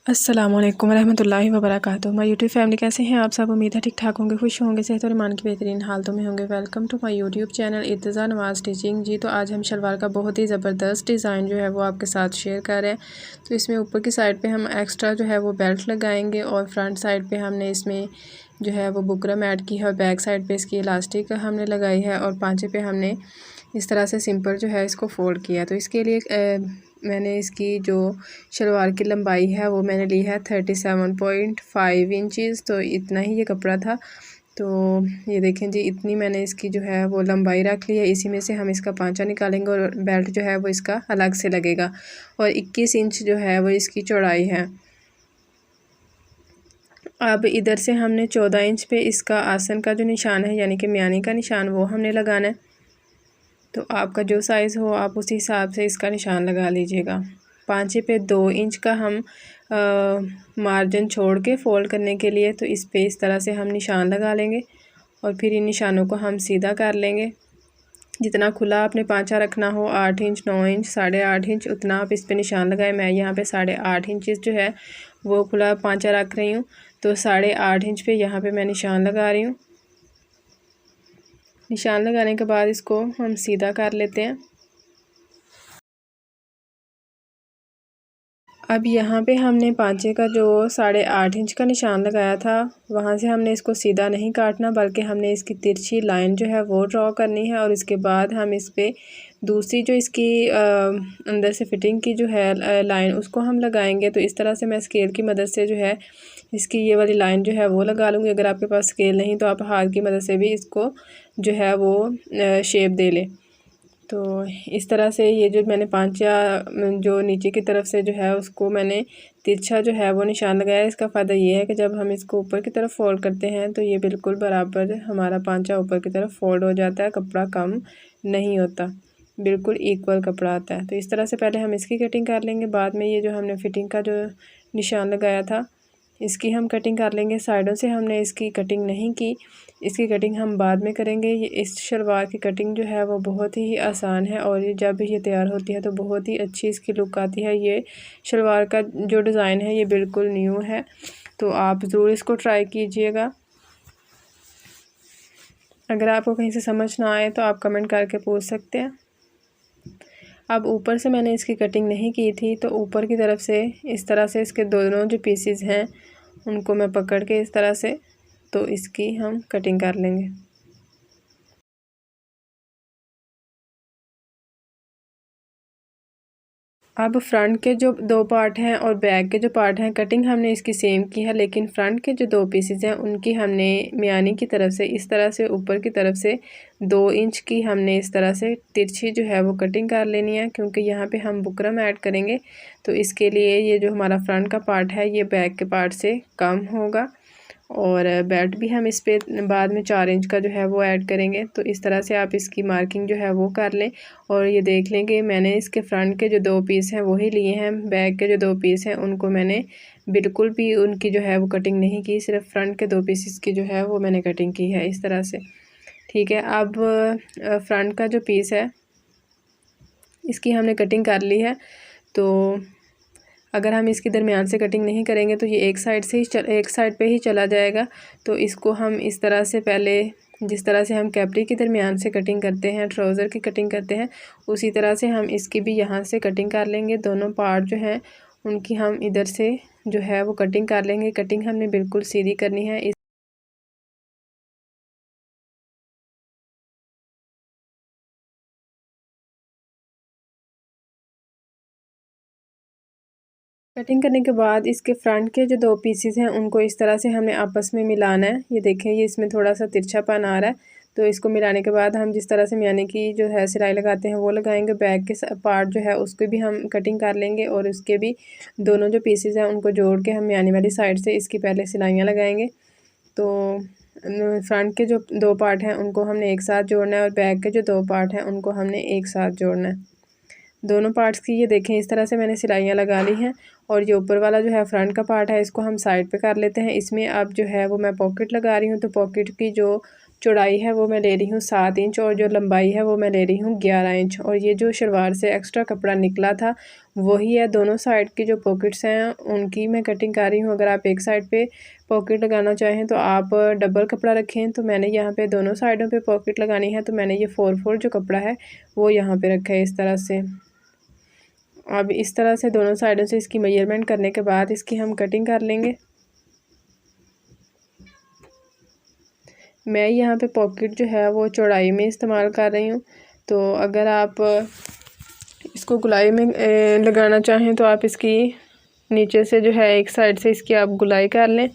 अस्सलामुअलैकुम रहमतुल्लाहि व बरकातुहू। माय यूट्यूब फैमिली कैसे हैं आप सब। उम्मीद है ठीक ठाक होंगे, खुश होंगे, सेहत और ईमान की बेहतरीन हालतों में होंगे। Welcome to my YouTube channel Irtiza Nawaz stitching. जी तो आज हम शलवार का बहुत ही ज़बरदस्त डिज़ाइन जो है वो आपके साथ शेयर कर रहे हैं। तो इसमें ऊपर की साइड पे हम एक्स्ट्रा जो है वो बेल्ट लगाएंगे और फ्रंट साइड पे हमने इसमें जो है वो बुकरम ऐड की है और बैक साइड पे इसकी इलास्टिक हमने लगाई है और पांचे पे हमने इस तरह से सिंपल जो है इसको फोल्ड किया। तो इसके लिए मैंने इसकी जो शलवार की लंबाई है वो मैंने ली है 37.5 इंचज़। तो इतना ही ये कपड़ा था। तो ये देखें जी, इतनी मैंने इसकी जो है वो लंबाई रख ली है। इसी में से हम इसका पांचा निकालेंगे और बेल्ट जो है वो इसका अलग से लगेगा। और 21 इंच जो है वो इसकी चौड़ाई है। अब इधर से हमने 14 इंच पे इसका आसन का जो निशान है यानी कि म्यानी का निशान वो हमने लगाना है। तो आपका जो साइज़ हो आप उसी हिसाब से इसका निशान लगा लीजिएगा। पांचे पे 2 इंच का हम मार्जिन छोड़ के फ़ोल्ड करने के लिए तो इस पे इस तरह से हम निशान लगा लेंगे और फिर इन निशानों को हम सीधा कर लेंगे। जितना खुला आपने पांचा रखना हो 8 इंच 9 इंच 8.5 इंच उतना आप इस पे निशान लगाएं। मैं यहाँ पे 8.5 इंच जो है वो खुला पांचा रख रही हूँ। तो 8.5 इंच पे यहाँ पे मैं निशान लगा रही हूँ। निशान लगाने के बाद इसको हम सीधा कर लेते हैं। अब यहाँ पे हमने पांचे का जो 8.5 इंच का निशान लगाया था वहाँ से हमने इसको सीधा नहीं काटना, बल्कि हमने इसकी तिरछी लाइन जो है वो ड्रॉ करनी है। और इसके बाद हम इस पे दूसरी जो इसकी अंदर से फिटिंग की जो है लाइन उसको हम लगाएंगे। तो इस तरह से मैं स्केल की मदद से जो है इसकी ये वाली लाइन जो है वो लगा लूँगी। अगर आपके पास स्केल नहीं तो आप हाथ की मदद से भी इसको जो है वो शेप दे लें। तो इस तरह से ये जो मैंने पांचा जो नीचे की तरफ से जो है उसको मैंने तिरछा जो है वो निशान लगाया। इसका फ़ायदा ये है कि जब हम इसको ऊपर की तरफ फोल्ड करते हैं तो ये बिल्कुल बराबर हमारा पांचा ऊपर की तरफ फोल्ड हो जाता है, कपड़ा कम नहीं होता, बिल्कुल इक्वल कपड़ा आता है। तो इस तरह से पहले हम इसकी कटिंग कर लेंगे। बाद में ये जो हमने फिटिंग का जो निशान लगाया था इसकी हम कटिंग कर लेंगे। साइडों से हमने इसकी कटिंग नहीं की, इसकी कटिंग हम बाद में करेंगे। ये इस शलवार की कटिंग जो है वो बहुत ही आसान है और ये जब ये तैयार होती है तो बहुत ही अच्छी इसकी लुक आती है। ये शलवार का जो डिज़ाइन है ये बिल्कुल न्यू है, तो आप ज़रूर इसको ट्राई कीजिएगा। अगर आपको कहीं से समझ ना आए तो आप कमेंट करके पूछ सकते हैं। अब ऊपर से मैंने इसकी कटिंग नहीं की थी, तो ऊपर की तरफ से इस तरह से इसके दोनों जो पीसेस हैं उनको मैं पकड़ के इस तरह से तो इसकी हम कटिंग कर लेंगे। अब फ्रंट के जो 2 पार्ट हैं और बैक के जो पार्ट हैं कटिंग हमने इसकी सेम की है, लेकिन फ्रंट के जो 2 पीसेस हैं उनकी हमने म्यानी की तरफ से इस तरह से ऊपर की तरफ से 2 इंच की हमने इस तरह से तिरछी जो है वो कटिंग कर लेनी है, क्योंकि यहाँ पे हम बुकरम ऐड करेंगे। तो इसके लिए ये जो हमारा फ्रंट का पार्ट है ये बैक के पार्ट से कम होगा और बेल्ट भी हम इस पे बाद में 4 इंच का जो है वो ऐड करेंगे। तो इस तरह से आप इसकी मार्किंग जो है वो कर लें। और ये देख लें कि मैंने इसके फ्रंट के जो 2 पीस हैं वही लिए हैं, बैक के जो 2 पीस हैं उनको मैंने बिल्कुल भी उनकी जो है वो कटिंग नहीं की, सिर्फ फ्रंट के 2 पीसेस की जो है वो मैंने कटिंग की है इस तरह से। ठीक है, अब फ्रंट का जो पीस है इसकी हमने कटिंग कर ली है। तो अगर हम इसकी दरमियान से कटिंग नहीं करेंगे तो ये एक साइड पे ही चला जाएगा। तो इसको हम इस तरह से पहले जिस तरह से हम कैपरी की दरमियान से कटिंग करते हैं, ट्राउज़र की कटिंग करते हैं, उसी तरह से हम इसकी भी यहाँ से कटिंग कर लेंगे। दोनों पार्ट जो हैं उनकी हम इधर से जो है वो कटिंग कर लेंगे। कटिंग हमने बिल्कुल सीधी करनी है। कटिंग करने के बाद इसके फ्रंट के जो 2 पीसेस हैं उनको इस तरह से हमने आपस में मिलाना है। ये देखें, ये इसमें थोड़ा सा तिरछापन आ रहा है, तो इसको मिलाने के बाद हम जिस तरह से म्यानी की जो है सिलाई लगाते हैं वो लगाएंगे। बैक के पार्ट जो है उसको भी हम कटिंग कर लेंगे और उसके भी दोनों जो पीसेस हैं उनको जोड़ के हम म्यानी वाली साइड से इसकी पहले सिलाइयाँ लगाएंगे। तो फ्रंट के जो 2 पार्ट हैं उनको हमने एक साथ जोड़ना है और बैक के जो 2 पार्ट हैं उनको हमने एक साथ जोड़ना है। दोनों पार्ट्स की ये देखें इस तरह से मैंने सिलाइयाँ लगा ली हैं। और ये ऊपर वाला जो है फ्रंट का पार्ट है इसको हम साइड पे कर लेते हैं। इसमें अब जो है वो मैं पॉकेट लगा रही हूँ। तो पॉकेट की जो चौड़ाई है वो मैं ले रही हूँ 7 इंच और जो लंबाई है वो मैं ले रही हूँ 11 इंच। और ये जो शलवार से एक्स्ट्रा कपड़ा निकला था वही है। दोनों साइड की जो पॉकेट्स हैं उनकी मैं कटिंग कर रही हूँ। अगर आप एक साइड पे पॉकेट लगाना चाहें तो आप डबल कपड़ा रखें। तो मैंने यहाँ पे दोनों साइडों पे पॉकेट लगानी है, तो मैंने ये 4/4 जो कपड़ा है वो यहाँ पे रखा है इस तरह से। अब इस तरह से दोनों साइडों से इसकी मेजरमेंट करने के बाद इसकी हम कटिंग कर लेंगे। मैं यहाँ पे पॉकेट जो है वो चौड़ाई में इस्तेमाल कर रही हूँ। तो अगर आप इसको गुलाई में लगाना चाहें तो आप इसकी नीचे से जो है एक साइड से इसकी आप गुलाई कर लें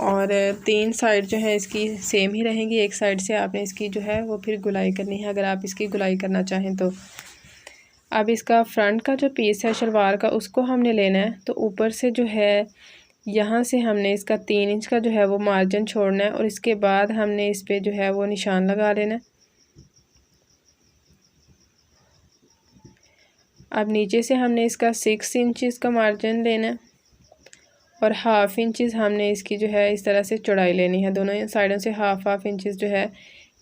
और 3 साइड जो है इसकी सेम ही रहेंगी। एक साइड से आपने इसकी जो है वो फिर गुलाई करनी है अगर आप इसकी गुलाई करना चाहें तो। अब इसका फ्रंट का जो पीस है शलवार का उसको हमने लेना है। तो ऊपर से जो है यहाँ से हमने इसका 3 इंच का जो है वो मार्जिन छोड़ना है और इसके बाद हमने इस पे जो है वो निशान लगा लेना है। अब नीचे से हमने इसका 6 इंचज़ का मार्जिन लेना है और हाफ़ इंचज़ हमने इसकी जो है इस तरह से चौड़ाई लेनी है। दोनों साइडों से हाफ़ इंचज़ जो है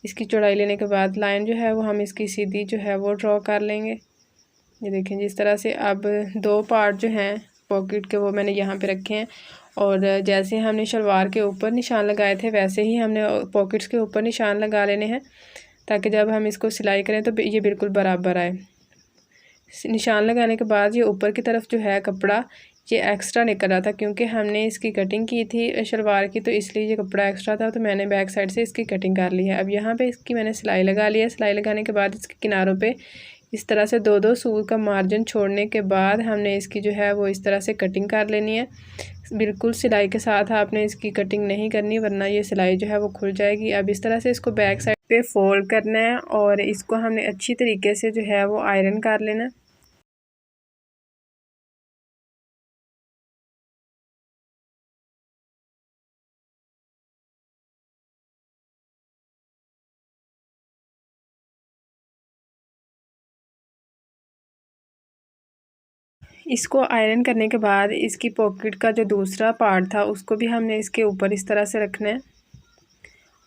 इसकी चौड़ाई लेने के बाद लाइन जो है वो हम इसकी सीधी जो है वो ड्रॉ कर लेंगे। ये देखें जिस तरह से। अब 2 पार्ट जो हैं पॉकेट के वो मैंने यहाँ पे रखे हैं और जैसे हमने शलवार के ऊपर निशान लगाए थे वैसे ही हमने पॉकेट्स के ऊपर निशान लगा लेने हैं ताकि जब हम इसको सिलाई करें तो ये बिल्कुल बराबर आए। निशान लगाने के बाद ये ऊपर की तरफ जो है कपड़ा ये एक्स्ट्रा निकल रहा था क्योंकि हमने इसकी कटिंग की थी शलवार की, तो इसलिए ये कपड़ा एक्स्ट्रा था। तो मैंने बैक साइड से इसकी कटिंग कर ली है। अब यहाँ पे इसकी मैंने सिलाई लगा ली है। सिलाई लगाने के बाद इसके किनारों पे इस तरह से 2-2 सूत का मार्जिन छोड़ने के बाद हमने इसकी जो है वो इस तरह से कटिंग कर लेनी है। बिल्कुल सिलाई के साथ आपने इसकी कटिंग नहीं करनी वरना ये सिलाई जो है वो खुल जाएगी। अब इस तरह से इसको बैक साइड पे फोल्ड करना है और इसको हमने अच्छी तरीके से जो है वो आयरन कर लेना है। इसको आयरन करने के बाद इसकी पॉकेट का जो दूसरा पार्ट था उसको भी हमने इसके ऊपर इस तरह से रखना है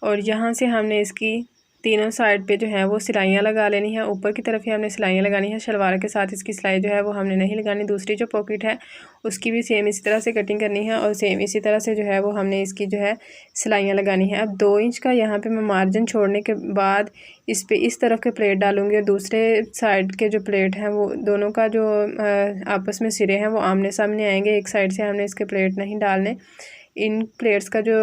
और यहाँ से हमने इसकी तीनों साइड पे जो है वो सिलाइयाँ लगा लेनी है। ऊपर की तरफ ही हमने सिलाइयाँ लगानी है। शलवार के साथ इसकी सिलाई जो है वो हमने नहीं लगानी। दूसरी जो पॉकेट है उसकी भी सेम इसी तरह से कटिंग करनी है और सेम इसी तरह से जो है वो हमने इसकी जो है सिलाइयाँ लगानी है। अब 2 इंच का यहाँ पे मैं मार्जिन छोड़ने के बाद इस पे इस तरफ के प्लेट डालूँगी और दूसरे साइड के जो प्लेट हैं वो दोनों का जो आपस में सिरे हैं वो आमने सामने आएंगे। एक साइड से हमने इसके प्लेट नहीं डालने। इन प्लेट्स का जो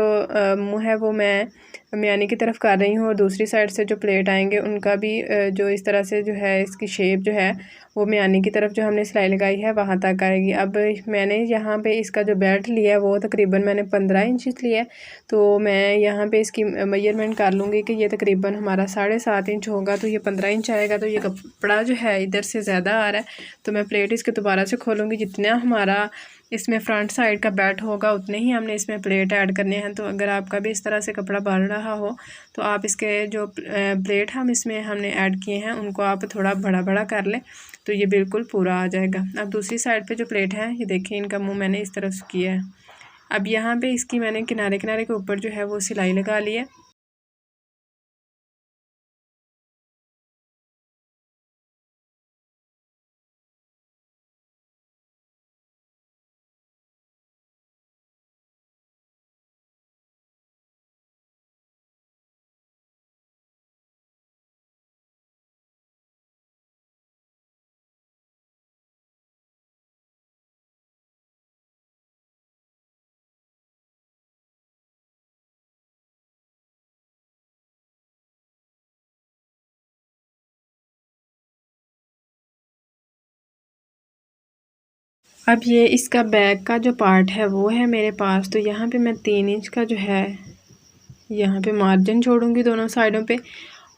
मुँह है वो मैं मियानी की तरफ कर रही हूँ और दूसरी साइड से जो प्लेट आएंगे उनका भी जो इस तरह से जो है इसकी शेप जो है वो मियानी की तरफ जो हमने सिलाई लगाई है वहाँ तक आएगी। अब मैंने यहाँ पे इसका जो बेल्ट लिया है वो तकरीबन मैंने 15 इंच लिया है। तो मैं यहाँ पे इसकी मेजरमेंट कर लूँगी कि ये तकरीबन हमारा 7.5 इंच होगा तो ये 15 इंच आएगा। तो ये कपड़ा जो है इधर से ज़्यादा आ रहा है तो मैं प्लेट इसके दोबारा से खोलूँगी। जितना हमारा इसमें फ्रंट साइड का बेल्ट होगा उतने ही हमने इसमें प्लेट ऐड करने हैं। तो अगर आपका भी इस तरह से कपड़ा बढ़ रहा हो तो आप इसके जो प्लेट हम इसमें हमने ऐड किए हैं उनको आप थोड़ा बड़ा बड़ा कर लें तो ये बिल्कुल पूरा आ जाएगा। अब दूसरी साइड पे जो प्लेट है ये देखिए इनका मुंह मैंने इस तरफ किया है। अब यहाँ पे इसकी मैंने किनारे किनारे के ऊपर जो है वो सिलाई लगा ली है। अब ये इसका बैक का जो पार्ट है वो है मेरे पास। तो यहाँ पे मैं 3 इंच का जो है यहाँ पे मार्जिन छोड़ूंगी दोनों साइडों पे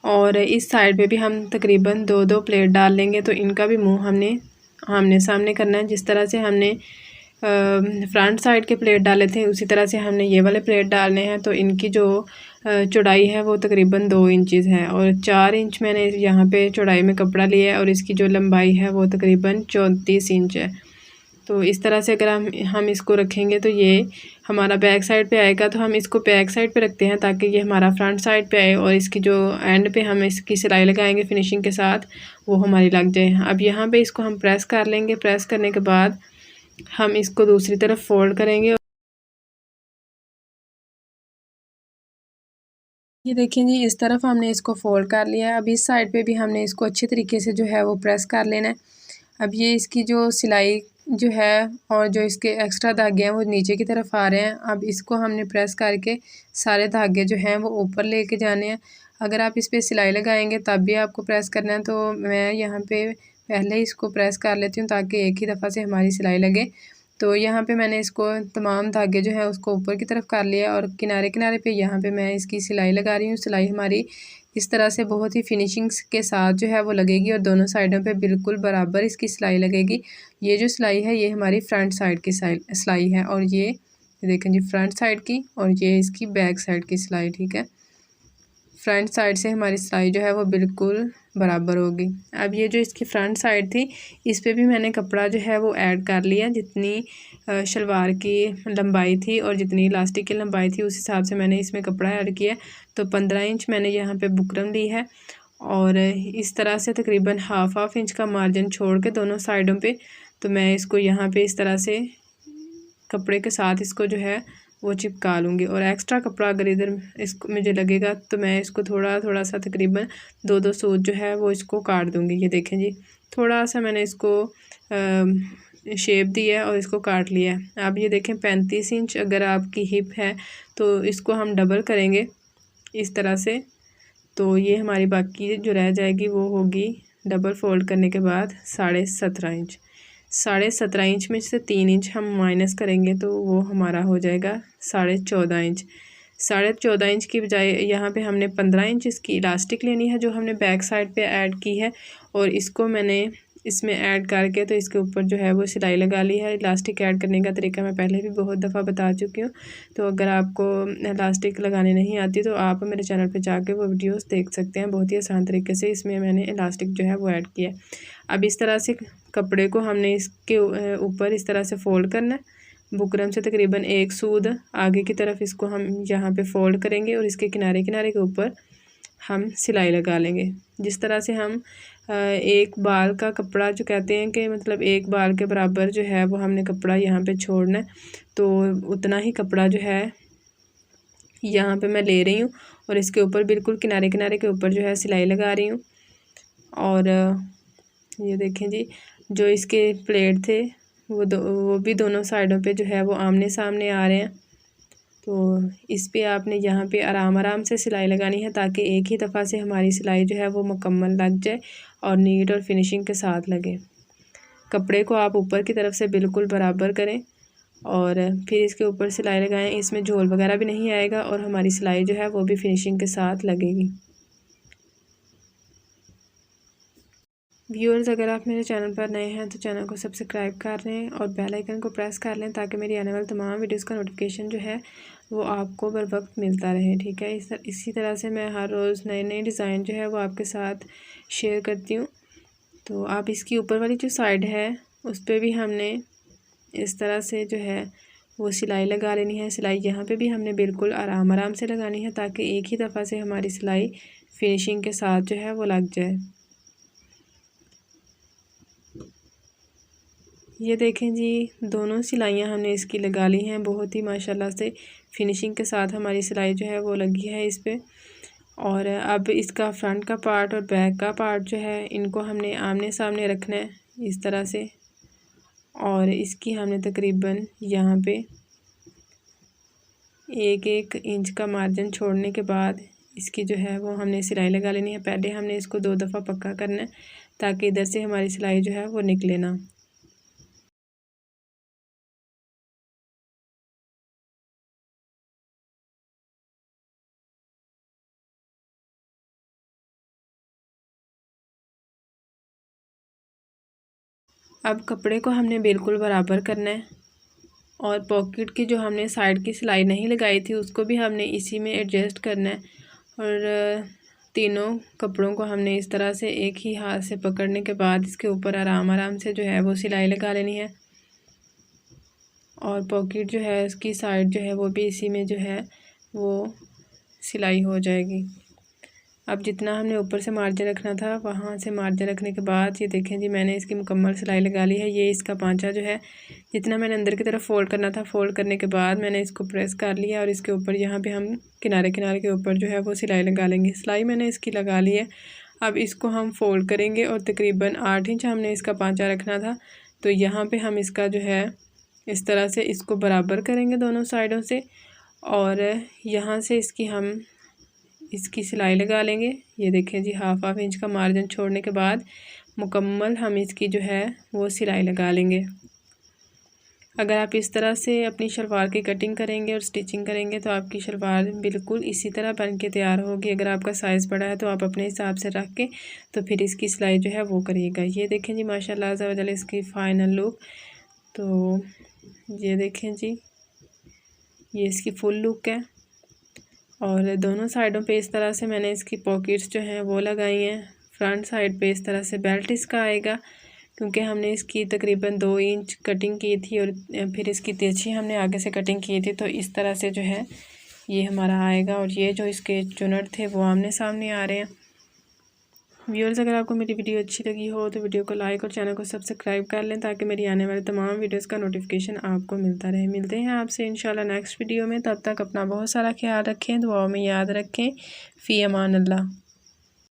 और इस साइड पे भी हम तकरीबन 2-2 प्लेट डाल लेंगे। तो इनका भी मुंह हमने आमने सामने करना है। जिस तरह से हमने फ्रंट साइड के प्लेट डाले थे उसी तरह से हमने ये वाले प्लेट डालने हैं। तो इनकी जो चौड़ाई है वो तकरीबन 2 इंचज़ है और 4 इंच मैंने यहाँ पे चौड़ाई में कपड़ा लिया है और इसकी जो लंबाई है वो तकरीबन 34 इंच है। तो इस तरह से अगर हम इसको रखेंगे तो ये हमारा बैक साइड पे आएगा। तो हम इसको बैक साइड पे रखते हैं ताकि ये हमारा फ्रंट साइड पे आए और इसकी जो एंड पे हम इसकी सिलाई लगाएंगे फिनिशिंग के साथ वो हमारी लग जाए। अब यहाँ पे इसको हम प्रेस कर लेंगे। प्रेस करने के बाद हम इसको दूसरी तरफ फोल्ड करेंगे। ये देखिए जी, इस तरफ हमने इसको फोल्ड कर लिया है। अब इस साइड पे भी हमने इसको अच्छे तरीके से जो है वो प्रेस कर लेना है। अब ये इसकी जो सिलाई जो है और जो इसके एक्स्ट्रा धागे हैं वो नीचे की तरफ आ रहे हैं। अब इसको हमने प्रेस करके सारे धागे जो हैं वो ऊपर लेके जाने हैं। अगर आप इस पर सिलाई लगाएंगे तब भी आपको प्रेस करना है। तो मैं यहाँ पे पहले ही इसको प्रेस कर लेती हूँ ताकि एक ही दफ़ा से हमारी सिलाई लगे। तो यहाँ पे मैंने इसको तमाम धागे जो है उसको ऊपर की तरफ कर लिया और किनारे किनारे पे यहाँ पे मैं इसकी सिलाई लगा रही हूँ। सिलाई हमारी इस तरह से बहुत ही फिनिशिंग्स के साथ जो है वो लगेगी और दोनों साइडों पे बिल्कुल बराबर इसकी सिलाई लगेगी। ये जो सिलाई है ये हमारी फ्रंट साइड की सिलाई है और ये देखें जी फ्रंट साइड की, और ये इसकी बैक साइड की सिलाई। ठीक है, फ्रंट साइड से हमारी सिलाई जो है वो बिल्कुल बराबर होगी। अब ये जो इसकी फ्रंट साइड थी इस पे भी मैंने कपड़ा जो है वो ऐड कर लिया। जितनी शलवार की लंबाई थी और जितनी इलास्टिक की लंबाई थी उस हिसाब से मैंने इसमें कपड़ा ऐड किया। तो 15 इंच मैंने यहाँ पे बुकरम ली है और इस तरह से तकरीबन हाफ इंच का मार्जिन छोड़ के दोनों साइडों पे तो मैं इसको यहाँ पे इस तरह से कपड़े के साथ इसको जो है वो चिपका लूँगी। और एक्स्ट्रा कपड़ा अगर इधर इसको मुझे लगेगा तो मैं इसको थोड़ा थोड़ा सा तकरीबन 2-2 सूत जो है वो इसको काट दूँगी। ये देखें जी, थोड़ा सा मैंने इसको शेप दी है और इसको काट लिया है। अब ये देखें 35 इंच अगर आपकी हिप है तो इसको हम डबल करेंगे इस तरह से। तो ये हमारी बाकी जो रह जाएगी वो होगी डबल फोल्ड करने के बाद 17.5 इंच। 17.5 इंच में से 3 इंच हम माइनस करेंगे तो वो हमारा हो जाएगा 14.5 इंच। 14.5 इंच की बजाय यहाँ पे हमने 15 इंच इसकी इलास्टिक लेनी है जो हमने बैक साइड पे ऐड की है और इसको मैंने इसमें ऐड करके तो इसके ऊपर जो है वो सिलाई लगा ली है। इलास्टिक ऐड करने का तरीका मैं पहले भी बहुत दफ़ा बता चुकी हूँ। तो अगर आपको इलास्टिक लगाने नहीं आती तो आप मेरे चैनल पे जाके वो वीडियोस देख सकते हैं। बहुत ही आसान तरीके से इसमें मैंने इलास्टिक जो है वो ऐड किया है। अब इस तरह से कपड़े को हमने इसके ऊपर इस तरह से फ़ोल्ड करना है। बुकरम से तकरीबन 1 सूद आगे की तरफ इसको हम यहाँ पे फ़ोल्ड करेंगे और इसके किनारे किनारे के ऊपर हम सिलाई लगा लेंगे। जिस तरह से हम एक बाल का कपड़ा जो कहते हैं कि मतलब एक बाल के बराबर जो है वो हमने कपड़ा यहाँ पे छोड़ना है, तो उतना ही कपड़ा जो है यहाँ पे मैं ले रही हूँ और इसके ऊपर बिल्कुल किनारे किनारे के ऊपर जो है सिलाई लगा रही हूँ। और ये देखें जी, जो इसके प्लेट थे वो भी दोनों साइडों पे जो है वो आमने सामने आ रहे हैं। तो इस पे आपने यहाँ पे आराम आराम से सिलाई लगानी है ताकि एक ही दफ़ा से हमारी सिलाई जो है वो मुकम्मल लग जाए और नीट और फिनिशिंग के साथ लगे। कपड़े को आप ऊपर की तरफ से बिल्कुल बराबर करें और फिर इसके ऊपर सिलाई लगाएं। इसमें झोल वगैरह भी नहीं आएगा और हमारी सिलाई जो है वो भी फिनिशिंग के साथ लगेगी। व्यूअर्स, अगर आप मेरे चैनल पर नए हैं तो चैनल को सब्सक्राइब कर लें और बेल आइकन को प्रेस कर लें ताकि मेरी आने वाली तमाम वीडियोस का नोटिफिकेशन जो है वो आपको बर वक्त मिलता रहे। ठीक है, इसी तरह से मैं हर रोज़ नए नए डिज़ाइन जो है वो आपके साथ शेयर करती हूँ। तो आप इसकी ऊपर वाली जो साइड है उस पर भी हमने इस तरह से जो है वो सिलाई लगा लेनी है। सिलाई यहाँ पे भी हमने बिल्कुल आराम आराम से लगानी है ताकि एक ही दफ़ा से हमारी सिलाई फिनिशिंग के साथ जो है वो लग जाए। ये देखें जी, दोनों सिलाइयाँ हमने इसकी लगा ली हैं। बहुत ही माशाल्लाह से फिनिशिंग के साथ हमारी सिलाई जो है वो लगी है इस पे। और अब इसका फ्रंट का पार्ट और बैक का पार्ट जो है इनको हमने आमने सामने रखना है इस तरह से। और इसकी हमने तकरीबन यहाँ पे 1-1 इंच का मार्जिन छोड़ने के बाद इसकी जो है वो हमने सिलाई लगा लेनी है। पहले हमने इसको 2 दफ़ा पक्का करना है ताकि इधर से हमारी सिलाई जो है वो निकले ना। अब कपड़े को हमने बिल्कुल बराबर करना है और पॉकेट की जो हमने साइड की सिलाई नहीं लगाई थी उसको भी हमने इसी में एडजस्ट करना है। और तीनों कपड़ों को हमने इस तरह से एक ही हाथ से पकड़ने के बाद इसके ऊपर आराम आराम से जो है वो सिलाई लगा लेनी है। और पॉकेट जो है इसकी साइड जो है वो भी इसी में जो है वो सिलाई हो जाएगी। अब जितना हमने ऊपर से मार्जिन रखना था वहाँ से मार्जिन रखने के बाद ये देखें जी मैंने इसकी मुकम्मल सिलाई लगा ली है। ये इसका पांचा जो है जितना मैंने अंदर की तरफ फ़ोल्ड करना था, फ़ोल्ड करने के बाद मैंने इसको प्रेस कर लिया और इसके ऊपर यहाँ पे हम किनारे किनारे के ऊपर जो है वो सिलाई लगा लेंगे। सिलाई मैंने इसकी लगा ली है। अब इसको हम फ़ोल्ड करेंगे और तकरीबन 8 इंच हमने इसका पांचा रखना था, तो यहाँ पर हम इसका जो है इस तरह से इसको बराबर करेंगे दोनों साइडों से और यहाँ से इसकी सिलाई लगा लेंगे। ये देखें जी हाफ इंच का मार्जिन छोड़ने के बाद मुकम्मल हम इसकी जो है वो सिलाई लगा लेंगे। अगर आप इस तरह से अपनी शलवार की कटिंग करेंगे और स्टिचिंग करेंगे तो आपकी शलवार बिल्कुल इसी तरह बन के तैयार होगी। अगर आपका साइज़ बड़ा है तो आप अपने हिसाब से रख के तो फिर इसकी सिलाई जो है वो करिएगा। ये देखें जी माशाल्लाह अज़्ज़ा वजल इसकी फ़ाइनल लुक। तो ये देखें जी ये इसकी फुल लुक है और दोनों साइडों पे इस तरह से मैंने इसकी पॉकेट्स जो हैं वो लगाई हैं। फ्रंट साइड पे इस तरह से बेल्ट इसका आएगा क्योंकि हमने इसकी तकरीबन 2 इंच कटिंग की थी और फिर इसकी तिरछी हमने आगे से कटिंग की थी, तो इस तरह से जो है ये हमारा आएगा और ये जो इसके चुनट थे वो आमने सामने आ रहे हैं। व्यूअर्स अगर आपको मेरी वीडियो अच्छी लगी हो तो वीडियो को लाइक और चैनल को सब्सक्राइब कर लें ताकि मेरी आने वाले तमाम वीडियोस का नोटिफिकेशन आपको मिलता रहे। मिलते हैं आपसे इंशाल्लाह नेक्स्ट वीडियो में, तब तक अपना बहुत सारा ख्याल रखें, दुआओं में याद रखें। फ़ी अमान अल्लाह।